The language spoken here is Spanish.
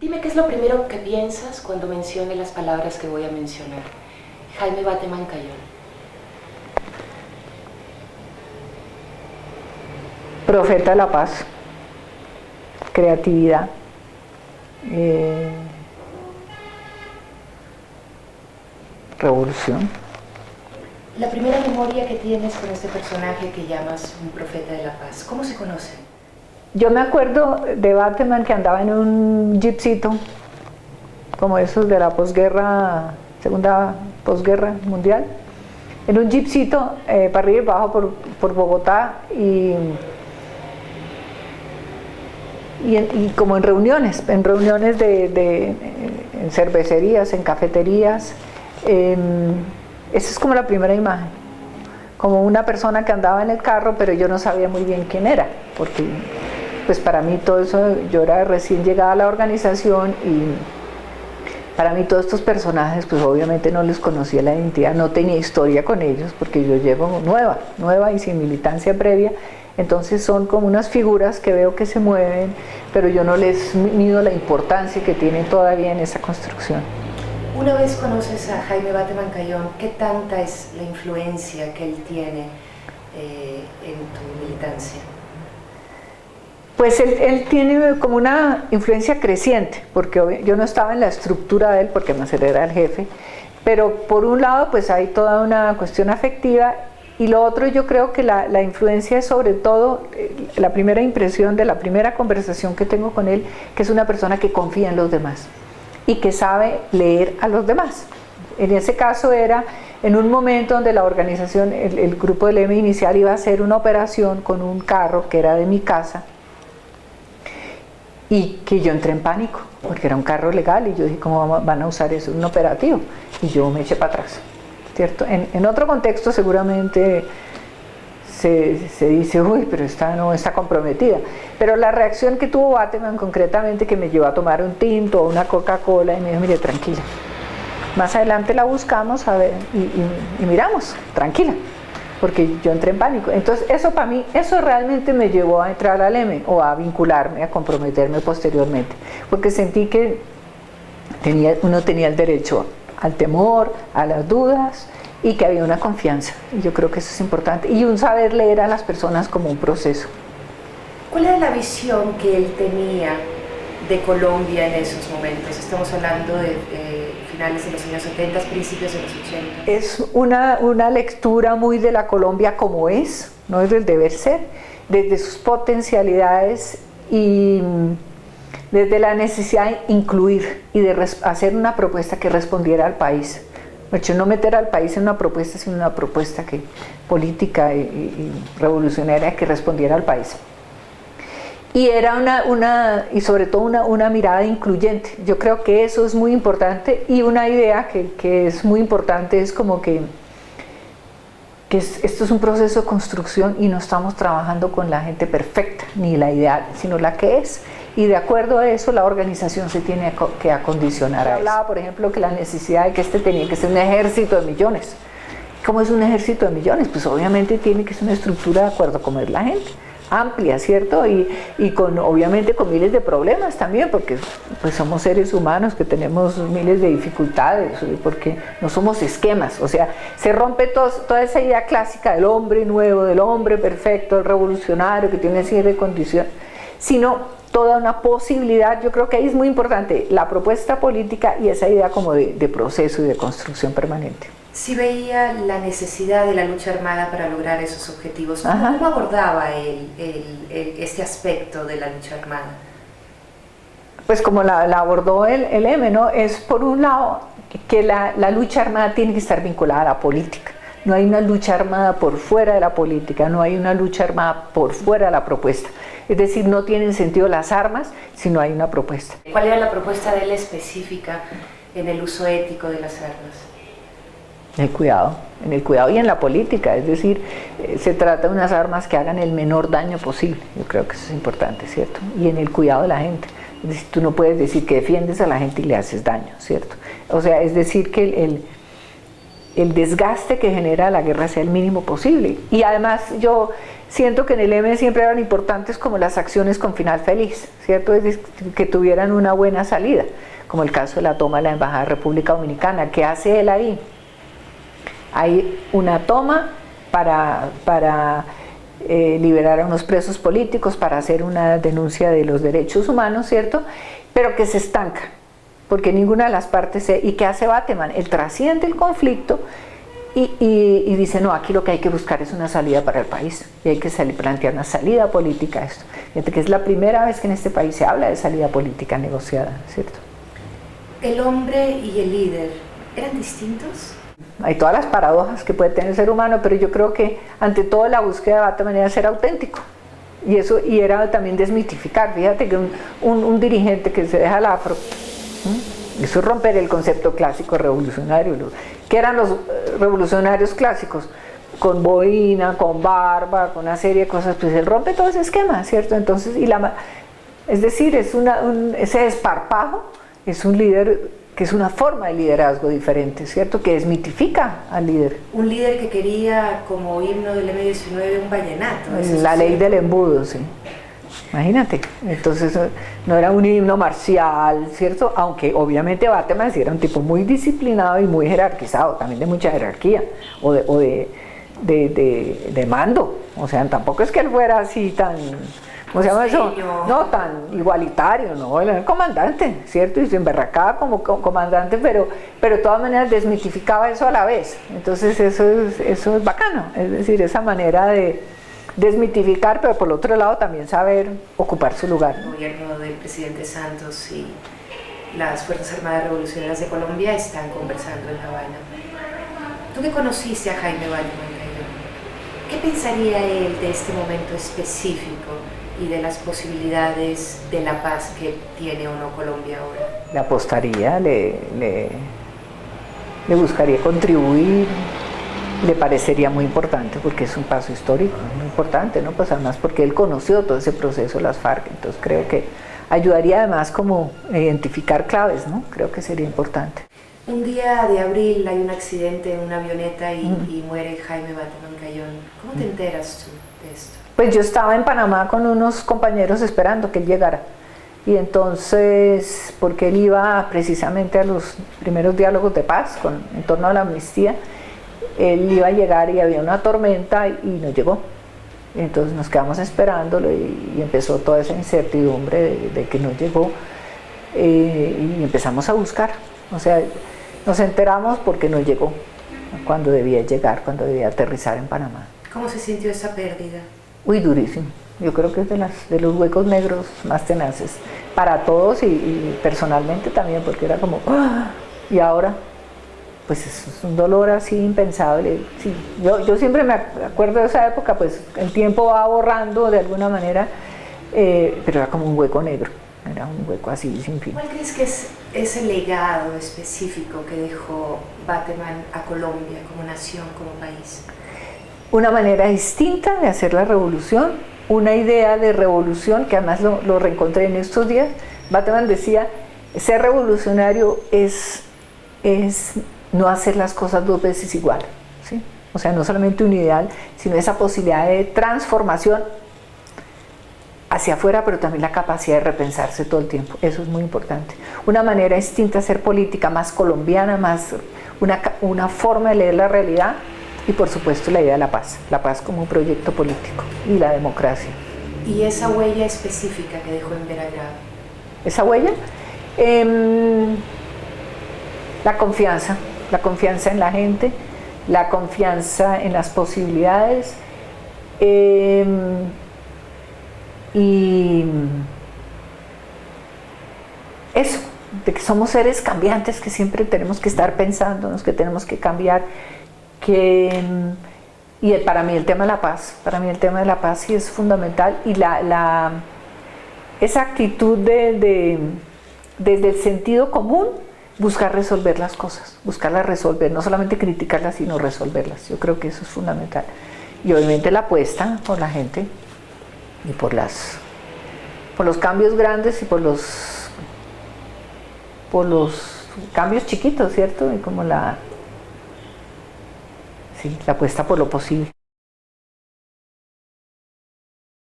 Dime qué es lo primero que piensas cuando mencione las palabras que voy a mencionar. Jaime Bateman Cayón. Profeta de la paz, creatividad, revolución. La primera memoria que tienes con este personaje que llamas un profeta de la paz, ¿cómo se conocen? Yo me acuerdo de Bateman que andaba en un jeepcito, como esos de la posguerra, segunda posguerra mundial, en un jeepcito para arriba y abajo por Bogotá y como en reuniones en cervecerías, en cafeterías. Esa es como la primera imagen, como una persona que andaba en el carro, pero yo no sabía muy bien quién era, porque pues para mí todo eso, yo era recién llegada a la organización y para mí todos estos personajes pues obviamente no les conocía la identidad, no tenía historia con ellos porque yo llego nueva y sin militancia previa. Entonces son como unas figuras que veo que se mueven, pero yo no les mido la importancia que tienen todavía en esa construcción. Una vez conoces a Jaime Bateman Cayón, ¿qué tanta es la influencia que él tiene en tu militancia? Pues él tiene como una influencia creciente, porque yo no estaba en la estructura de él, porque más él era el jefe, pero por un lado pues hay toda una cuestión afectiva, y lo otro yo creo que la influencia es sobre todo la primera impresión de la primera conversación que tengo con él, que es una persona que confía en los demás y que sabe leer a los demás. En ese caso era en un momento donde la organización, el grupo del M inicial iba a hacer una operación con un carro que era de mi casa, y que yo entré en pánico, porque era un carro legal, y yo dije, ¿cómo van a usar eso en un operativo? Y yo me eché para atrás, ¿cierto? En otro contexto seguramente se dice, uy, pero esta no está comprometida. Pero la reacción que tuvo Bateman concretamente, que me llevó a tomar un tinto o una Coca-Cola, y me dijo, mire, tranquila, más adelante la buscamos a ver, y miramos, tranquila, porque yo entré en pánico. Entonces eso para mí, eso realmente me llevó a entrar al M o a vincularme, a comprometerme posteriormente, porque sentí que uno tenía el derecho al temor, a las dudas, y que había una confianza, y yo creo que eso es importante, y un saber leer a las personas como un proceso. ¿Cuál era la visión que él tenía de Colombia en esos momentos? Estamos hablando de finales de los años 70, principios de los 80. Es una lectura muy de la Colombia como es, no es del deber ser, desde sus potencialidades y desde la necesidad de incluir y de hacer una propuesta que respondiera al país. De hecho, no meter al país en una propuesta, sino una propuesta política y revolucionaria que respondiera al país. Y era y sobre todo una mirada incluyente. Yo creo que eso es muy importante, y una idea que es muy importante es como que esto es un proceso de construcción y no estamos trabajando con la gente perfecta, ni la ideal, sino la que es. Y de acuerdo a eso la organización se tiene que acondicionar a eso. Hablaba, por ejemplo, que la necesidad de que tenía que ser un ejército de millones. ¿Cómo es un ejército de millones? Pues obviamente tiene que ser una estructura de acuerdo a cómo es la gente, amplia, ¿cierto? Y obviamente con miles de problemas también, porque pues somos seres humanos que tenemos miles de dificultades, porque no somos esquemas. O sea, se rompe toda esa idea clásica del hombre nuevo, del hombre perfecto, el revolucionario que tiene cierta condición, sino toda una posibilidad. Yo creo que ahí es muy importante la propuesta política y esa idea como de proceso y de construcción permanente. Sí veía la necesidad de la lucha armada para lograr esos objetivos. ¿Cómo abordaba él este aspecto de la lucha armada? Pues como la abordó el M, ¿no? Es por un lado que la lucha armada tiene que estar vinculada a la política. No hay una lucha armada por fuera de la política, no hay una lucha armada por fuera de la propuesta. Es decir, no tienen sentido las armas si no hay una propuesta. ¿Cuál era la propuesta de él específica en el uso ético de las armas? En el cuidado y en la política, es decir, se trata de unas armas que hagan el menor daño posible. Yo creo que eso es importante, ¿cierto? Y en el cuidado de la gente. Es decir, tú no puedes decir que defiendes a la gente y le haces daño, ¿cierto? O sea, es decir que el desgaste que genera la guerra sea el mínimo posible. Y además yo siento que en el M siempre eran importantes como las acciones con final feliz, ¿cierto? Es decir, que tuvieran una buena salida, como el caso de la toma de la Embajada de República Dominicana. ¿Qué hace él ahí? Hay una toma para liberar a unos presos políticos, para hacer una denuncia de los derechos humanos, ¿cierto? Pero que se estanca, porque ninguna de las partes ¿y qué hace Bateman? Él trasciende el conflicto y dice, no, aquí lo que hay que buscar es una salida para el país, y hay que plantear una salida política a esto. Fíjate que es la primera vez que en este país se habla de salida política negociada, ¿cierto? ¿El hombre y el líder eran distintos? Hay todas las paradojas que puede tener el ser humano, pero yo creo que ante todo la búsqueda de Bateman era ser auténtico. Y era también desmitificar. Fíjate que un dirigente que se deja el afro, eso es romper el concepto clásico revolucionario. ¿Qué eran los revolucionarios clásicos? Con boina, con barba, con una serie de cosas, pues él rompe todo ese esquema, ¿cierto? Entonces, es decir, ese desparpajo es un líder que es una forma de liderazgo diferente, ¿cierto? Que desmitifica al líder. Un líder que quería como himno del M-19 un vallenato. La ley del embudo, sí. Imagínate. Entonces no era un himno marcial, ¿cierto? Aunque obviamente Bateman sí era un tipo muy disciplinado y muy jerarquizado, también de mucha jerarquía, o de mando. O sea, tampoco es que él fuera así tan... ¿Cómo se llama eso? No tan igualitario, ¿no? Él era el comandante, ¿cierto? Y se emberracaba como comandante, pero de todas maneras desmitificaba eso a la vez. Entonces eso es bacano, es decir, esa manera de desmitificar, pero por el otro lado también saber ocupar su lugar. El gobierno del presidente Santos y las Fuerzas Armadas Revolucionarias de Colombia están conversando en La Habana. Tú que conociste a Jaime Bateman, ¿qué pensaría él de este momento específico y de las posibilidades de la paz que tiene o no Colombia ahora? Le apostaría, le buscaría contribuir, le parecería muy importante porque es un paso histórico, muy importante, ¿no? Pues además porque él conoció todo ese proceso de las FARC, entonces creo que ayudaría además como a identificar claves, ¿no? Creo que sería importante. Un día de abril hay un accidente en una avioneta y muere Jaime Bateman Cayón. ¿Cómo te enteras tú de esto? Pues yo estaba en Panamá con unos compañeros esperando que él llegara. Y entonces, porque él iba precisamente a los primeros diálogos de paz en torno a la amnistía, él iba a llegar y había una tormenta y no llegó. Entonces nos quedamos esperándolo y empezó toda esa incertidumbre de que no llegó y empezamos a buscar. O sea, nos enteramos porque no llegó cuando debía llegar, cuando debía aterrizar en Panamá. ¿Cómo se sintió esa pérdida? Uy, durísimo. Yo creo que es de los huecos negros más tenaces para todos y personalmente también, porque era como, ¡ah! Y ahora, pues es un dolor así impensable. Sí, yo siempre me acuerdo de esa época, pues el tiempo va borrando de alguna manera, pero era como un hueco negro, era un hueco así sin fin. ¿Cuál crees que es ese legado específico que dejó Bateman a Colombia como nación, como país? Una manera distinta de hacer la revolución, una idea de revolución que además lo reencontré en estos días. Bateman decía, ser revolucionario es no hacer las cosas dos veces igual, ¿sí? O sea, no solamente un ideal, sino esa posibilidad de transformación hacia afuera, pero también la capacidad de repensarse todo el tiempo. Eso es muy importante. Una manera distinta de hacer política, más colombiana, más una forma de leer la realidad. Y por supuesto la idea de la paz como un proyecto político y la democracia. ¿Y esa huella específica que dejó en Veragrado? ¿Esa huella? La confianza en la gente, la confianza en las posibilidades y eso, de que somos seres cambiantes, que siempre tenemos que estar pensándonos, que tenemos que cambiar. Y para mí el tema de la paz sí es fundamental y esa actitud desde el sentido común, buscar resolver las cosas, buscarlas resolver, no solamente criticarlas sino resolverlas. Yo creo que eso es fundamental y obviamente la apuesta por la gente y por los cambios grandes y por los cambios chiquitos, ¿cierto? Y como sí, la apuesta por lo posible.